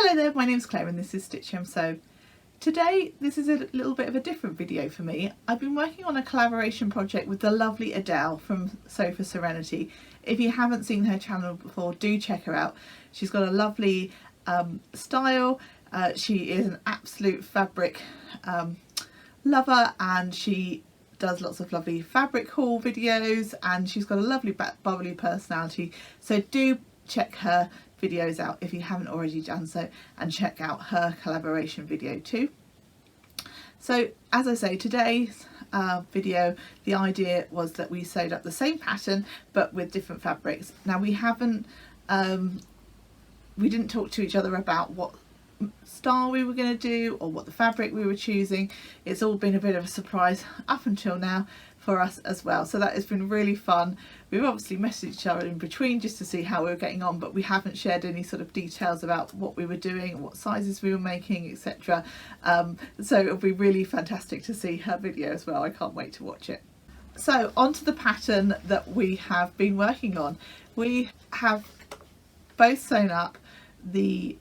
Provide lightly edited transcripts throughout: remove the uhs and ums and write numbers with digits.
Hello there, my name's Claire and this is Stitchy Sew. Today this is a little bit of a different video for me. I've been working on a collaboration project with the lovely Adele from Sew4Serenity. If you haven't seen her channel before, do check her out. She's got a lovely style. She is an absolute fabric lover, and she does lots of lovely fabric haul videos, and she's got a lovely bubbly personality. So do check her videos out if you haven't already done so, and check out her collaboration video too. So as I say, today's video, the idea was that we sewed up the same pattern but with different fabrics. Now we didn't talk to each other about what style we were going to do or what the fabric we were choosing. It's all been a bit of a surprise up until now for us as well, so that has been really fun. We've obviously messaged each other in between just to see how we were getting on, but we haven't shared any sort of details about what we were doing, what sizes we were making, etc. So it'll be really fantastic to see her video as well. I can't wait to watch it. So onto the pattern that we have been working on. We have both sewn up the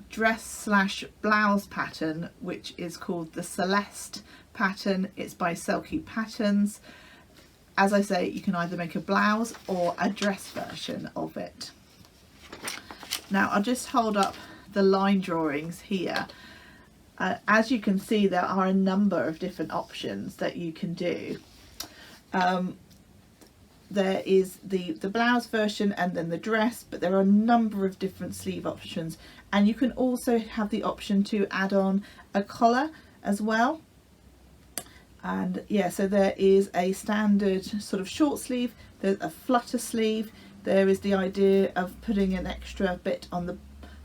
dress / blouse pattern, which is called the Celeste pattern. It's by Selkie patterns. As I say, you can either make a blouse or a dress version of it. Now I'll just hold up the line drawings here. As you can see, there are a number of different options that you can do. There is the blouse version and then the dress, but there are a number of different sleeve options, and you can also have the option to add on a collar as well. And yeah, so there is a standard sort of short sleeve, there's a flutter sleeve, there is the idea of putting an extra bit on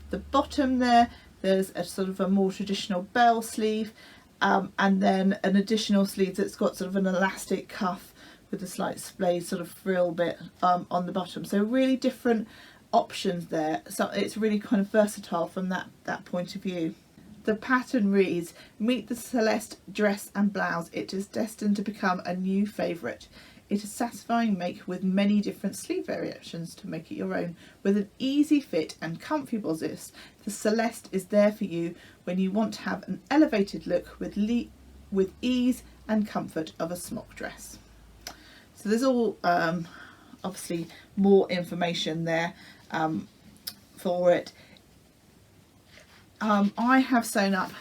the bottom there, there's a sort of a more traditional bell sleeve, and then an additional sleeve that's got sort of an elastic cuff with a slight splay sort of frill bit on the bottom. So really different options there, so it's really kind of versatile from that point of view. The pattern reads, "Meet the Celeste dress and blouse. It is destined to become a new favourite. It is satisfying make with many different sleeve variations to make it your own. With an easy fit and comfy bodice, the Celeste is there for you when you want to have an elevated look with ease and comfort of a smock dress." So there's all obviously more information there for it. I have sewn up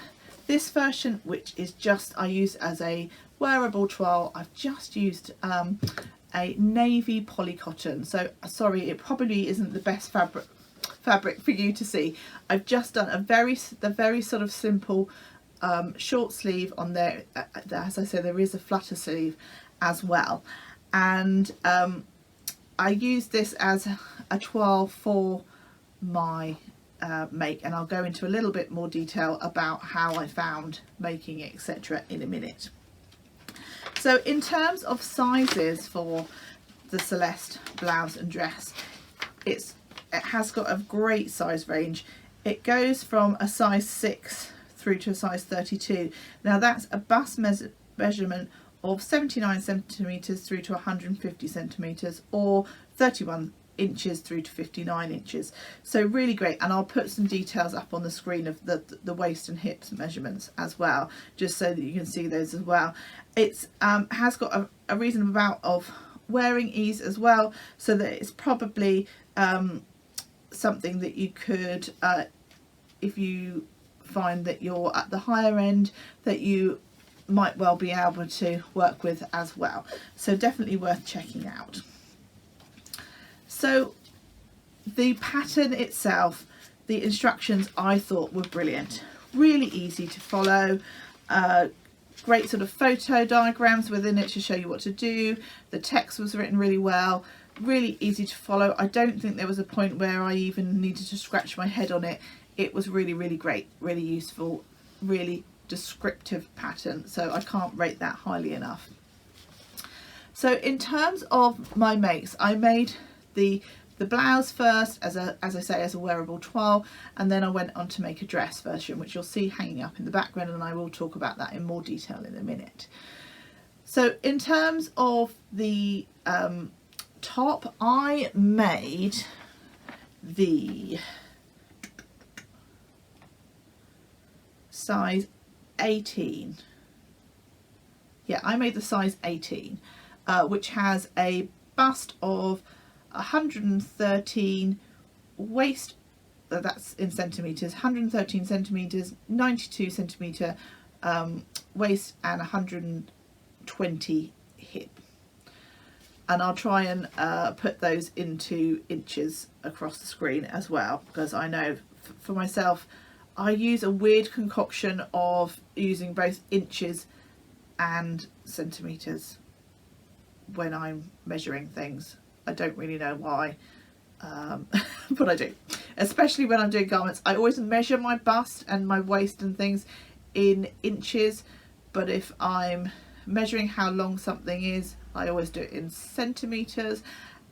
this version, which is just, I use as a wearable toile. I've just used a navy poly cotton, so sorry, it probably isn't the best fabric for you to see. I've just done the very sort of simple short sleeve on there. As I say, there is a flutter sleeve as well, and I use this as a toile for my make, and I'll go into a little bit more detail about how I found making it, etc. in a minute. So in terms of sizes for the Celeste blouse and dress, it has got a great size range. It goes from a size 6 through to a size 32. Now that's a bust measurement of 79 centimeters through to 150 centimeters, or 31 inches through to 59 inches. So really great, and I'll put some details up on the screen of the waist and hips measurements as well, just so that you can see those as well. It's has got a reasonable amount of wearing ease as well, so that it's probably something that you could, if you find that you're at the higher end, that you might well be able to work with as well. So definitely worth checking out. So the pattern itself, the instructions, I thought were brilliant, really easy to follow, great sort of photo diagrams within it to show you what to do. The text was written really well, really easy to follow. I don't think there was a point where I even needed to scratch my head on it. It was really, really great, really useful, really descriptive pattern, so I can't rate that highly enough. So in terms of my makes, I made the blouse first as I say, as a wearable toile, and then I went on to make a dress version, which you'll see hanging up in the background, and I will talk about that in more detail in a minute. So in terms of the top, I made the size 18. Yeah, I made the size 18, which has a bust of 113, waist, that's in centimetres, 113 centimetres, 92 centimetre waist, and 120 hip. And I'll try and put those into inches across the screen as well, because I know for myself I use a weird concoction of using both inches and centimetres when I'm measuring things. I don't really know why, but I do, especially when I'm doing garments. I always measure my bust and my waist and things in inches, but if I'm measuring how long something is, I always do it in centimetres.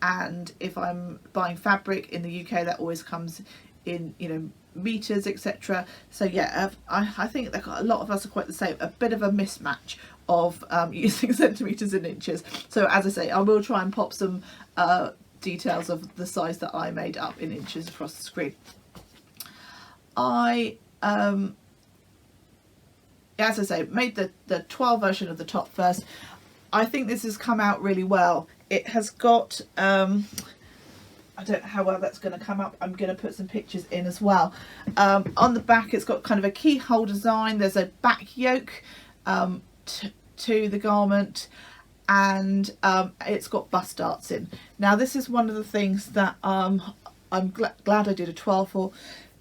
And if I'm buying fabric in the UK, that always comes in, you know, meters, etc. So yeah, I think that a lot of us are quite the same, a bit of a mismatch of using centimetres and inches. So as I say, I will try and pop some details of the size that I made up in inches across the screen. I as I say, made the 12 version of the top first. I think this has come out really well. It has got I don't know how well that's going to come up. I'm going to put some pictures in as well. On the back, it's got kind of a keyhole design. There's a back yoke to the garment, and it's got bust darts in. Now, this is one of the things that I'm glad I did a 12 for,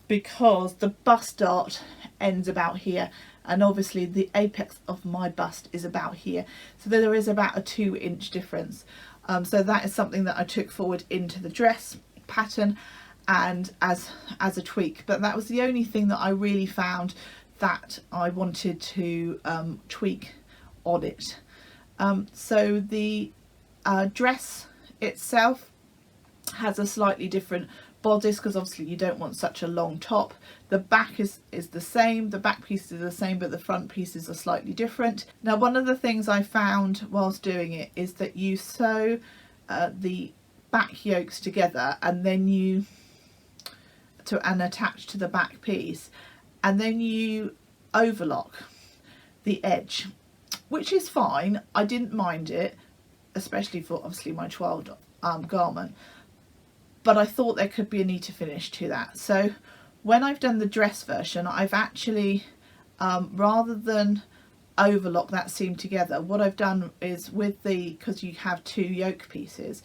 because the bust dart ends about here, and obviously the apex of my bust is about here. So there is about a 2-inch difference. So that is something that I took forward into the dress pattern and as a tweak, but that was the only thing that I really found that I wanted to tweak on it. So the dress itself has a slightly different bodice, because obviously you don't want such a long top. The back is the same, the back piece is the same, but the front pieces are slightly different. Now, one of the things I found whilst doing it is that you sew the back yokes together, and then you attach to the back piece, and then you overlock the edge, which is fine. I didn't mind it, especially for obviously my 12 garment, but I thought there could be a neater finish to that. So when I've done the dress version, I've actually rather than overlock that seam together, what I've done is, with the, because you have 2 yoke pieces,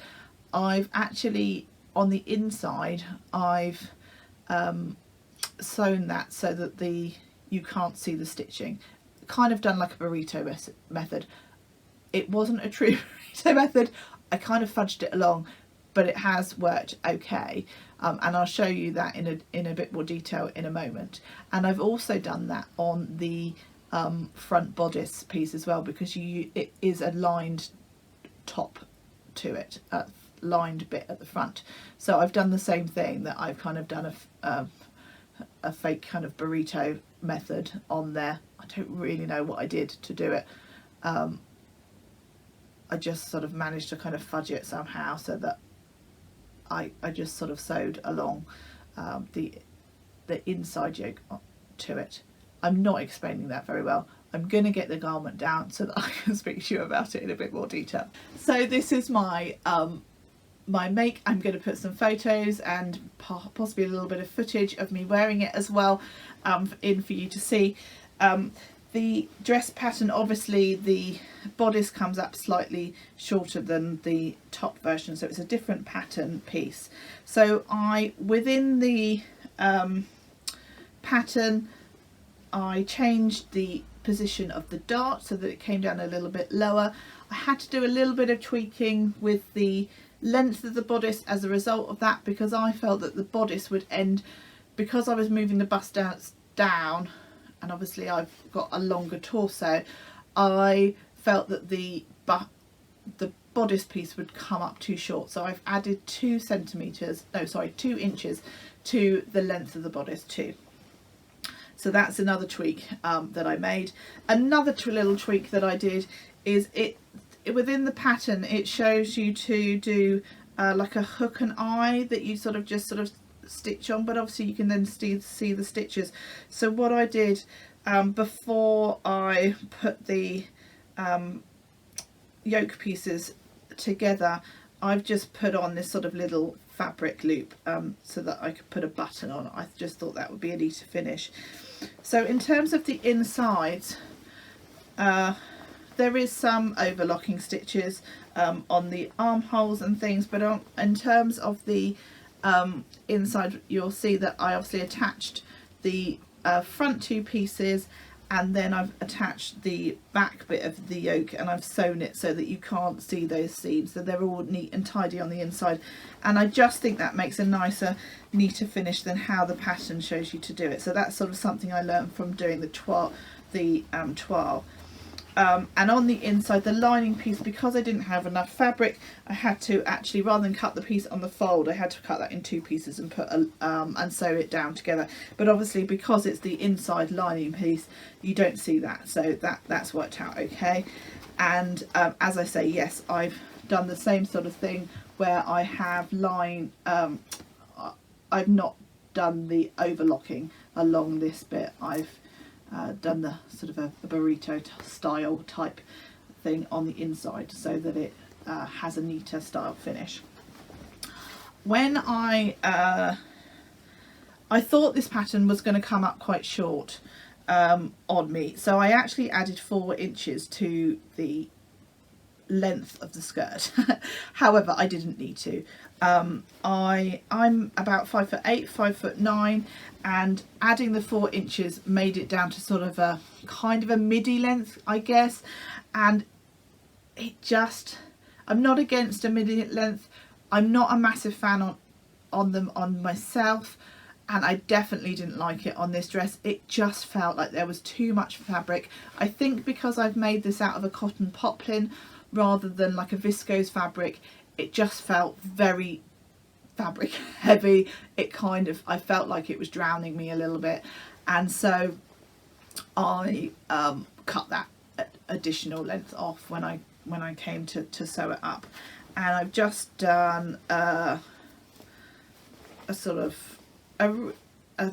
I've actually on the inside I've sewn that so that you can't see the stitching, kind of done like a burrito method. It wasn't a true burrito method, I kind of fudged it along, but it has worked okay, and I'll show you that in a bit more detail in a moment. And I've also done that on the front bodice piece as well, because it is a lined top to it, a lined bit at the front. So I've done the same thing, that I've kind of done a fake kind of burrito method on there. I don't really know what I did to do it. I just sort of managed to kind of fudge it somehow, so that I just sort of sewed along the inside yoke to it. I'm not explaining that very well. I'm going to get the garment down so that I can speak to you about it in a bit more detail. So this is my my make. I'm going to put some photos and possibly a little bit of footage of me wearing it as well in for you to see. The dress pattern, obviously the bodice comes up slightly shorter than the top version, so it's a different pattern piece. So within the pattern, I changed the position of the dart so that it came down a little bit lower. I had to do a little bit of tweaking with the length of the bodice as a result of that, because I felt that the bodice would end, because I was moving the bust down, and obviously I've got a longer torso, I felt that the bodice piece would come up too short. So I've added 2 inches to the length of the bodice too. So that's another tweak that I made. Another little tweak that I did is within the pattern, it shows you to do like a hook and eye that you just stitch on, but obviously you can then see the stitches. So what I did before I put the yoke pieces together, I've just put on this sort of little fabric loop so that I could put a button on. I just thought that would be a neater finish. So in terms of the insides, there is some overlocking stitches on the armholes and things, but in terms of the inside, you'll see that I obviously attached the front two pieces, and then I've attached the back bit of the yoke, and I've sewn it so that you can't see those seams, so they're all neat and tidy on the inside. And I just think that makes a nicer, neater finish than how the pattern shows you to do it. So that's sort of something I learned from doing the toile. And on the inside, the lining piece, because I didn't have enough fabric, I had to actually, rather than cut the piece on the fold, I had to cut that in two pieces and put and sew it down together. But obviously, because it's the inside lining piece, you don't see that, so that's worked out okay. And as I say, yes, I've done the same sort of thing where I have I've not done the overlocking along this bit. I've done the sort of a burrito style type thing on the inside so that it has a neater style finish. When I thought this pattern was going to come up quite short on me, so I actually added 4 inches to the length of the skirt. However, I didn't need to. I'm about 5'8", 5'9", and adding the 4 inches made it down to sort of a kind of a midi length, I guess. And it just, I'm not against a midi length. I'm not a massive fan on them on myself, and I definitely didn't like it on this dress. It just felt like there was too much fabric. I think because I've made this out of a cotton poplin rather than like a viscose fabric, it just felt very fabric heavy. It kind of, I felt like it was drowning me a little bit, and so I cut that additional length off when I came to sew it up. And I've just done a sort of a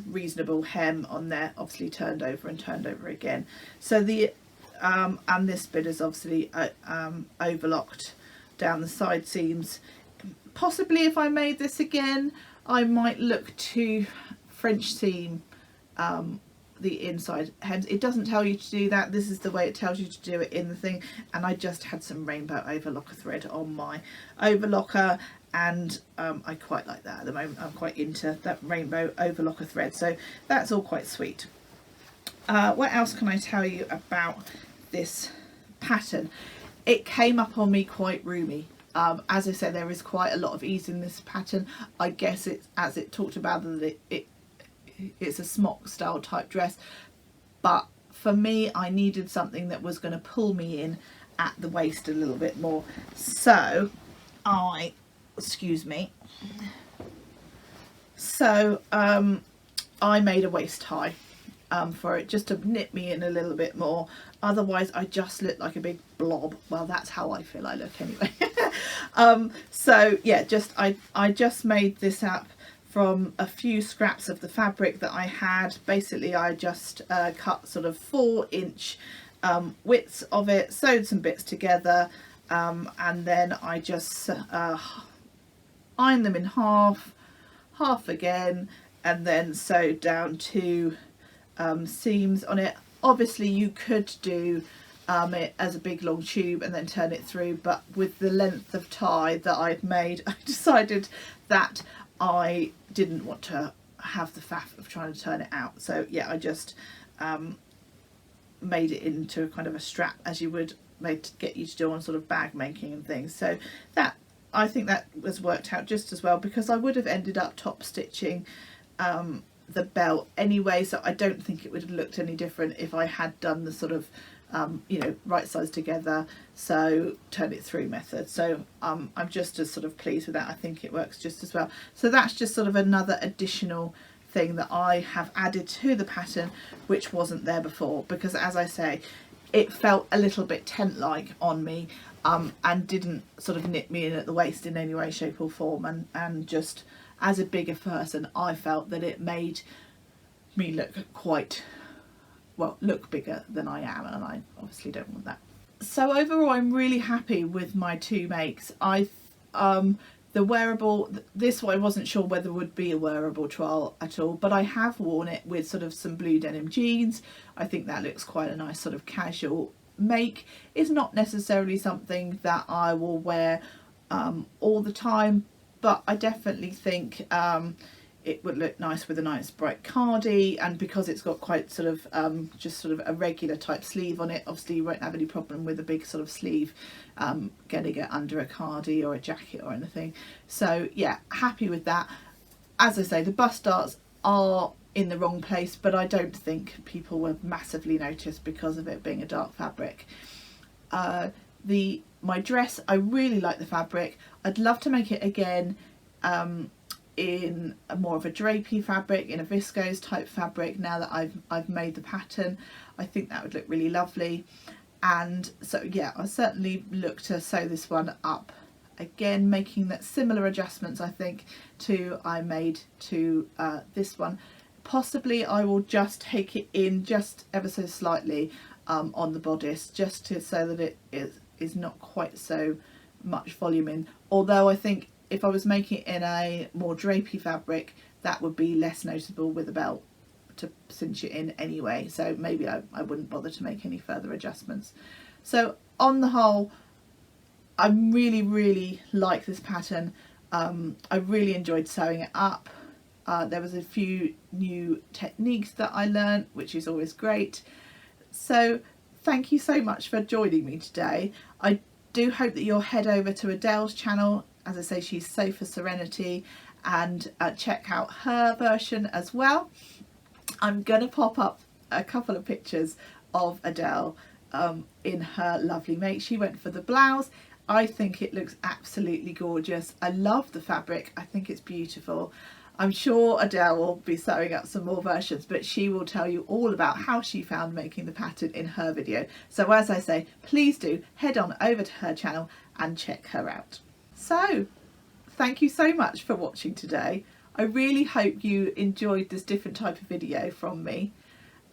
reasonable hem on there, obviously turned over and turned over again. So the and this bit is obviously overlocked down the side seams. Possibly if I made this again, I might look to French seam the inside hems. It doesn't tell you to do that. This is the way it tells you to do it in the thing. And I just had some rainbow overlocker thread on my overlocker, and I quite like that at the moment. I'm quite into that rainbow overlocker thread, so that's all quite sweet. What else can I tell you about this pattern? It came up on me quite roomy. As I said, there is quite a lot of ease in this pattern. I guess it's, as it talked about, that it's a smock style type dress, but for me I needed something that was going to pull me in at the waist a little bit more. So I made a waist high for it, just to knit me in a little bit more. Otherwise I just look like a big blob. Well, that's how I feel I look anyway. So yeah, I just made this up from a few scraps of the fabric that I had. Basically I just cut sort of 4-inch widths of it, sewed some bits together, and then I just ironed them in half again, and then sewed down 2 seams on it. Obviously you could do it as a big long tube and then turn it through, but with the length of tie that I'd made, I decided that I didn't want to have the faff of trying to turn it out. So yeah, I just made it into kind of a strap, as you would made to get you to do on sort of bag making and things. So that, I think that was worked out just as well, because I would have ended up top stitching the belt anyway, so I don't think it would have looked any different if I had done the sort of you know, right sides together, so turn it through method. So I'm just as sort of pleased with that. I think it works just as well. So that's just sort of another additional thing that I have added to the pattern, which wasn't there before, because as I say, it felt a little bit tent-like on me, and didn't sort of knit me in at the waist in any way, shape or form, and just as a bigger person I felt that it made me look quite well, look bigger than I am, and I obviously don't want that. So overall, I'm really happy with my 2 makes. The wearable, this one I wasn't sure whether would be a wearable trial at all, but I have worn it with sort of some blue denim jeans. I think that looks quite a nice sort of casual make. It's not necessarily something that I will wear all the time, but I definitely think it would look nice with a nice bright cardi, and because it's got quite sort of just sort of a regular type sleeve on it, obviously you won't have any problem with a big sort of sleeve getting it under a cardi or a jacket or anything. So yeah, happy with that. As I say, the bust darts are in the wrong place, but I don't think people will massively notice because of it being a dark fabric. My dress, I really like the fabric. I'd love to make it again in a more of a drapey fabric, in a viscose type fabric, now that I've made the pattern. I think that would look really lovely. And so yeah, I'll certainly look to sew this one up again, making that similar adjustments I think to I made to this one. Possibly I will just take it in just ever so slightly on the bodice, just to so that it is not quite so much volume in, although I think if I was making it in a more drapey fabric, that would be less noticeable with a belt to cinch it in anyway, so maybe I wouldn't bother to make any further adjustments. So on the whole, I really like this pattern. I really enjoyed sewing it up. There was a few new techniques that I learned, which is always great. So thank you so much for joining me today. I do hope that you'll head over to Adele's channel. As I say, she's Sew4Serenity, and check out her version as well. I'm going to pop up a couple of pictures of Adele in her lovely make. She went for the blouse. I think it looks absolutely gorgeous. I love the fabric. I think it's beautiful. I'm sure Adele will be sewing up some more versions, but she will tell you all about how she found making the pattern in her video. So as I say, please do head on over to her channel and check her out. So thank you so much for watching today. I really hope you enjoyed this different type of video from me.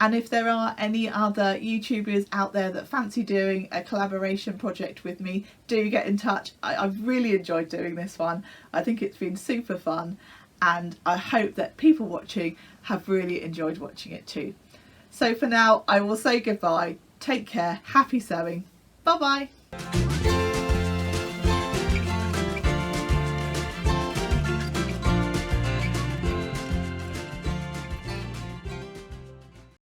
And if there are any other YouTubers out there that fancy doing a collaboration project with me, do get in touch. I've really enjoyed doing this one. I think it's been super fun, and I hope that people watching have really enjoyed watching it too. So for now, I will say goodbye. Take care. Happy sewing. Bye bye.